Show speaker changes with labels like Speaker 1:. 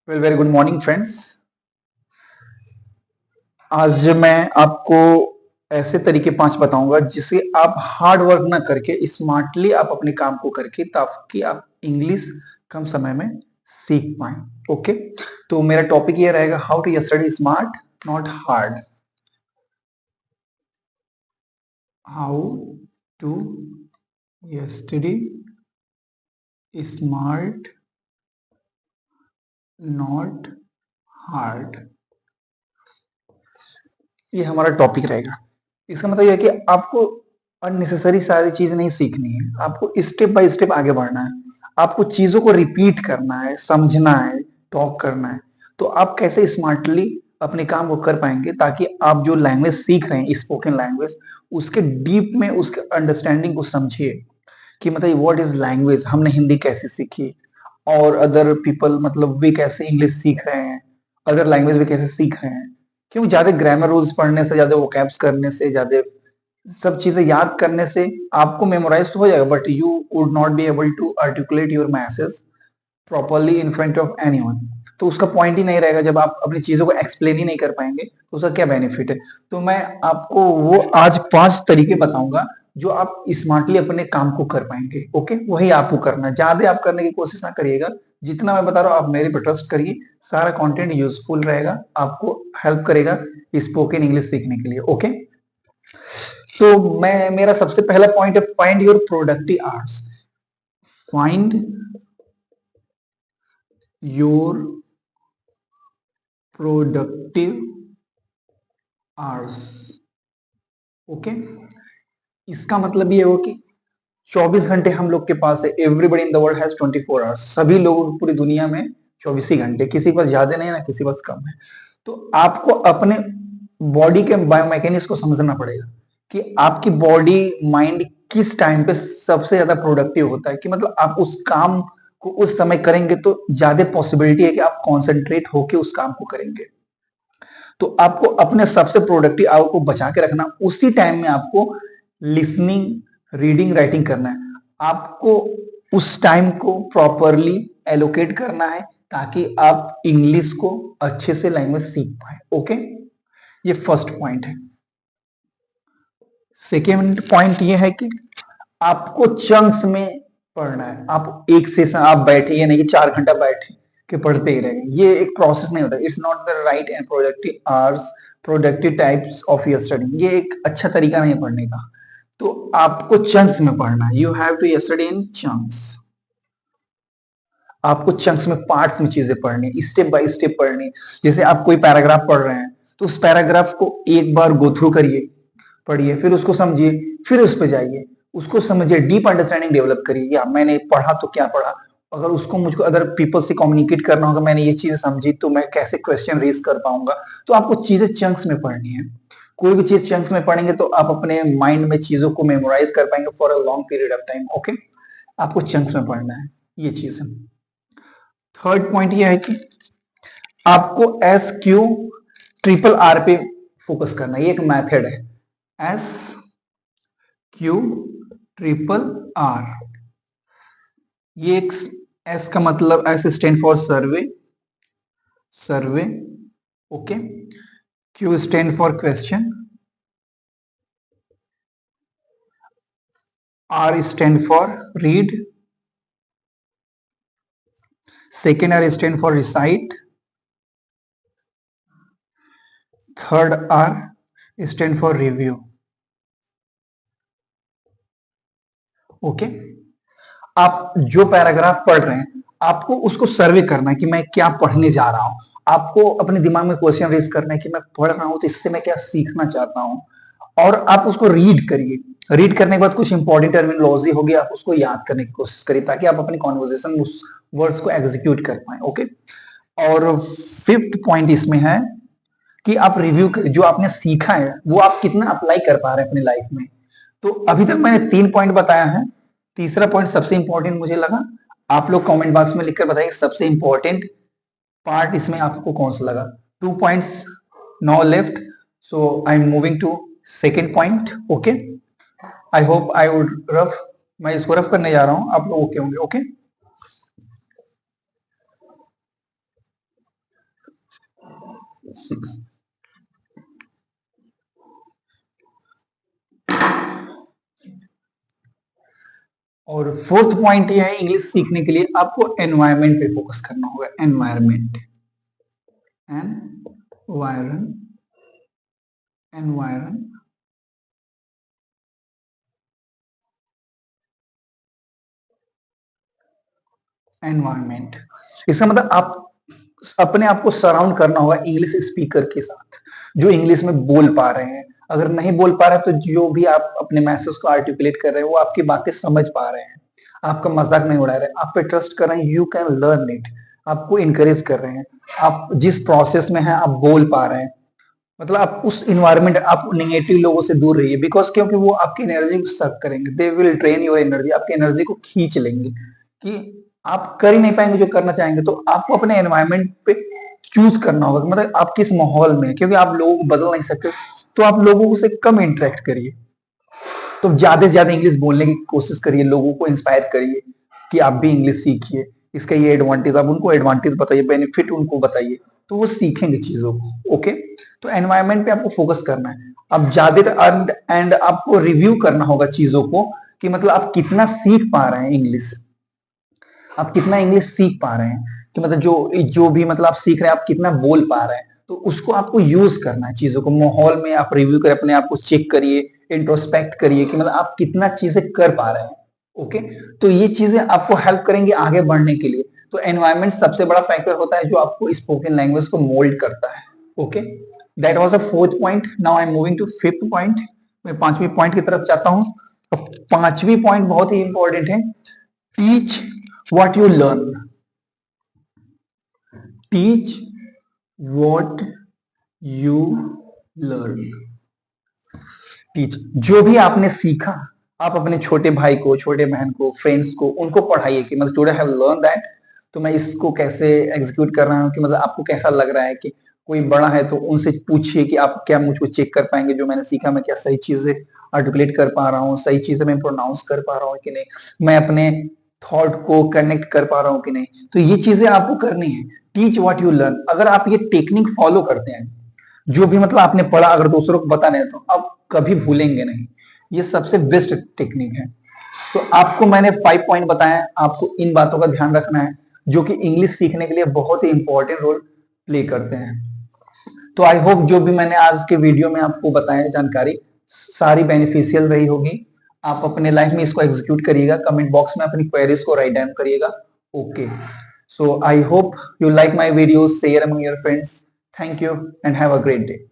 Speaker 1: Very good morning friends. आज मैं आपको ऐसे तरीके 5 बताऊंगा जिससे आप हार्ड वर्क ना करके स्मार्टली आप अपने काम को करके ताकि आप इंग्लिश कम समय में सीख पाए। ओके, तो मेरा टॉपिक ये रहेगा how to study smart not hard. How to study smart not hard, ये हमारा टॉपिक रहेगा। इसका मतलब यह है कि आपको अननेसेसरी सारी चीज नहीं सीखनी है, आपको स्टेप बाय स्टेप आगे बढ़ना है, आपको चीजों को रिपीट करना है, समझना है, टॉक करना है। तो आप कैसे स्मार्टली अपने काम को कर पाएंगे ताकि आप जो लैंग्वेज सीख रहे हैं स्पोकन लैंग्वेज, उसके डीप में उसके अंडरस्टैंडिंग को समझिए कि मतलब व्हाट इज लैंग्वेज, हमने हिंदी कैसे सीखी और अदर पीपल मतलब वे कैसे इंग्लिश सीख रहे हैं, अदर लैंग्वेज वे कैसे सीख रहे हैं। क्योंकि ज्यादा ग्रामर रूल्स पढ़ने से, ज्यादा वोकैब्स करने से, ज्यादा सब चीजें याद करने से आपको मेमोराइज तो हो जाएगा but you would not be able to articulate your message properly in front of anyone. तो उसका पॉइंट ही नहीं रहेगा जब आप अपनी चीजों को एक्सप्लेन ही नहीं कर पाएंगे तो उसका क्या बेनिफिट है। तो मैं आपको वो आज 5 तरीके बताऊंगा जो आप स्मार्टली अपने काम को कर पाएंगे। ओके, वही आपको करना है, ज्यादा आप करने की कोशिश ना करिएगा। जितना मैं बता रहा हूँ आप मेरे पे ट्रस्ट करिए, सारा कंटेंट यूजफुल रहेगा, आपको हेल्प करेगा स्पोकन इंग्लिश सीखने के लिए। ओके, तो मैं मेरा सबसे पहला पॉइंट है find your productive hours. Find your productive hours. Okay, इसका मतलब ये हो कि 24 घंटे हम लोग के पास है। Everybody in the world has 24 hours. सभी लोग पूरी दुनिया में 24 ही घंटे, किसी के पास ज्यादा नहीं है ना किसी के पास कम है। तो आपको अपने बॉडी के बायोमैकेनिक्स को समझना पड़ेगा कि आपकी बॉडी माइंड किस टाइम पे सबसे ज्यादा प्रोडक्टिव होता है, कि मतलब आप उस काम को उस समय करेंगे तो ज्यादा पॉसिबिलिटी है कि आप कॉन्सेंट्रेट होके उस काम को करेंगे। तो आपको अपने सबसे प्रोडक्टिव आवर को बचा के रखना, उसी टाइम में आपको लिसनिंग रीडिंग राइटिंग करना है। आपको उस टाइम को प्रॉपरली एलोकेट करना है ताकि आप इंग्लिश को अच्छे से लैंग्वेज सीख पाए। ओके, ये फर्स्ट पॉइंट है। सेकेंड पॉइंट ये है कि आपको चंक्स में पढ़ना है। आप एक सेशन आप बैठे, ये नहीं कि 4 घंटा बैठे कि पढ़ते ही रहेंगे, ये एक प्रोसेस नहीं होता। It's not the right and productive hours, productive types of your study. ये एक अच्छा तरीका नहीं है पढ़ने का। तो आपको चंक्स में पढ़ना है। You have to study in chunks. आपको चंक्स में, पार्ट्स में चीजें पढ़नी, स्टेप बाय स्टेप पढ़नी। जैसे आप कोई पैराग्राफ पढ़ रहे हैं तो उस पैराग्राफ को एक बार गो थ्रू करिए, पढ़िए, फिर उसको समझिए, फिर उस पर जाइए, उसको समझिए, डीप अंडरस्टैंडिंग डेवलप करिए। या मैंने पढ़ा तो क्या पढ़ा, अगर उसको मुझको अदर पीपल से कम्युनिकेट करना होगा, मैंने ये चीज समझी तो मैं कैसे क्वेश्चन रेज कर पाऊंगा। तो आपको चीजें चंक्स में पढ़नी है। कोई भी चीज चंक्स में पढ़ेंगे तो आप अपने माइंड में चीजों को मेमोराइज कर पाएंगे for a long period of time. Okay, आपको चंक्स में पढ़ना है, ये चीज है। थर्ड पॉइंट ये है कि आपको एस क्यू ट्रिपल आर पे फोकस करना है। ये एक मेथड है, एस क्यू ट्रिपल आर। ये एक, एस का मतलब S stand for survey, survey. Okay, Q stand for question, R stand for read, second R stand for recite, third R stand for review. Okay, आप जो paragraph पढ़ रहे हैं आपको उसको सर्वे करना है कि मैं क्या पढ़ने जा रहा हूं। आपको अपने दिमाग में क्वेश्चन रेज करना है कि मैं पढ़ रहा हूं तो इससे मैं क्या सीखना चाहता हूं। और आप उसको रीड करिए। रीड करने के बाद कुछ इंपॉर्टेंट टर्मिनोलॉजी होगी, आप उसको याद करने की कोशिश करिए ताकि आप अपनी कॉन्वर्जेशन उस वर्ड्स को एग्जीक्यूट कर पाए। ओके, और फिफ्थ पॉइंट इसमें है कि आप रिव्यू करें, जो आपने सीखा है वो आप कितना अप्लाई कर पा रहे हैं अपनी लाइफ में। तो अभी तक मैंने 3 पॉइंट बताया है। तीसरा पॉइंट सबसे इंपॉर्टेंट मुझे लगा। आप लोग कमेंट बॉक्स में लिखकर बताइए सबसे इंपॉर्टेंट पार्ट इसमें आपको कौन सा लगा। 2 points now left, so I am moving to second point. Okay, I hope I would rough, मैं इसको रफ करने जा रहा हूं, आप लोग ओके होंगे। ओके, और फोर्थ पॉइंट ये है इंग्लिश सीखने के लिए आपको एनवायरमेंट पे फोकस करना होगा। एनवायरमेंट, एनवायरन एनवायरन एनवायरमेंट, इसका मतलब आप अपने आप को सराउंड करना होगा इंग्लिश स्पीकर के साथ जो इंग्लिश में बोल पा रहे हैं। अगर नहीं बोल पा रहे तो जो भी आप अपने मैसेज को आर्टिकुलेट कर रहे हैं वो आपकी बातें समझ पा रहे हैं, आपका मजाक नहीं उड़ा रहे, आप पे ट्रस्ट कर रहे हैं, यू कैन लर्न इट, आपको इंकरेज कर रहे हैं, आप जिस प्रोसेस में हैं आप बोल पा रहे हैं, मतलब आप उस इन्वायरमेंट, आप नेगेटिव लोगों से दूर रहिए। बिकॉज क्योंकि वो आपकी एनर्जी को सक करेंगे, they will drain your energy, आपकी एनर्जी को खींच लेंगे कि आप कर ही नहीं पाएंगे जो करना चाहेंगे। तो आपको अपने एनवायरमेंट पे चूज करना होगा, मतलब आप किस माहौल में, क्योंकि आप लोगों को बदल नहीं सकते, तो आप लोगों से कम इंटरेक्ट करिए। तो ज्यादा से ज्यादा इंग्लिश बोलने की कोशिश करिए, लोगों को इंस्पायर करिए कि आप भी इंग्लिश सीखिए, इसका ये एडवांटेज, आप उनको एडवांटेज बताइए, बेनिफिट उनको बताइए, तो वो सीखेंगे चीजों को। ओके, तो एनवायरमेंट पे आपको फोकस करना है। अब ज्यादा एंड आपको रिव्यू करना होगा चीजों को कि मतलब आप कितना सीख पा रहे हैं इंग्लिश, आप कितना इंग्लिश सीख पा रहे हैं, कि मतलब जो जो भी मतलब आप सीख रहे हैं आप कितना बोल पा रहे हैं, तो उसको आपको यूज करना है चीजों को। माहौल में आप रिव्यू करें, अपने आप को चेक करिए, इंट्रोस्पेक्ट करिए कि मतलब आप कितना चीजें कर पा रहे हैं। ओके, तो ये चीजें आपको हेल्प करेंगी आगे बढ़ने के लिए। तो एनवायरमेंट सबसे बड़ा फैक्टर होता है जो आपको स्पोकन लैंग्वेज को मोल्ड करता है। Okay, that was the fourth point. Now I am moving to fifth point. मैं पांचवी पॉइंट की तरफ जाता हूं। तो पांचवी पॉइंट बहुत ही इंपॉर्टेंट है, teach what you learn, teach what you learn। Teach, जो भी आपने सीखा आप अपने छोटे भाई को, छोटे बहन को, फ्रेंड्स को, उनको पढ़ाइए कि मतलब टुडे हैव लर्न दैट, तो मैं इसको कैसे एग्जीक्यूट कर रहा हूँ, कि मतलब आपको कैसा लग रहा है। कि कोई बड़ा है तो उनसे पूछिए कि आप क्या मुझको चेक कर पाएंगे जो मैंने सीखा, मैं क्या सही चीजें आर्टिकुलेट कर पा रहा हूँ, सही चीजें मैं प्रोनाउंस कर पा रहा हूँ कि नहीं, मैं अपने थॉट को कनेक्ट कर पा रहा हूँ कि नहीं। तो ये चीजें आपको करनी है, टीच व्हाट यू लर्न। अगर आप ये टेक्निक फॉलो करते हैं, जो भी मतलब आपने पढ़ा, अगर दूसरों को बताने तो आप कभी भूलेंगे नहीं। ये सबसे बेस्ट टेक्निक है। तो आपको मैंने 5 पॉइंट बताया, आपको इन बातों का ध्यान रखना है जो कि इंग्लिश सीखने के लिए बहुत ही इंपॉर्टेंट रोल प्ले करते हैं। तो आई होप जो भी मैंने आज के वीडियो में आपको बताया जानकारी सारी बेनिफिशियल रही होगी। आप अपने लाइफ में इसको एग्जीक्यूट करिएगा, कमेंट बॉक्स में अपनी क्वेरीज को राइट डाउन करिएगा। Okay, so I hope you like my videos, share among your friends. Thank you and have a great day.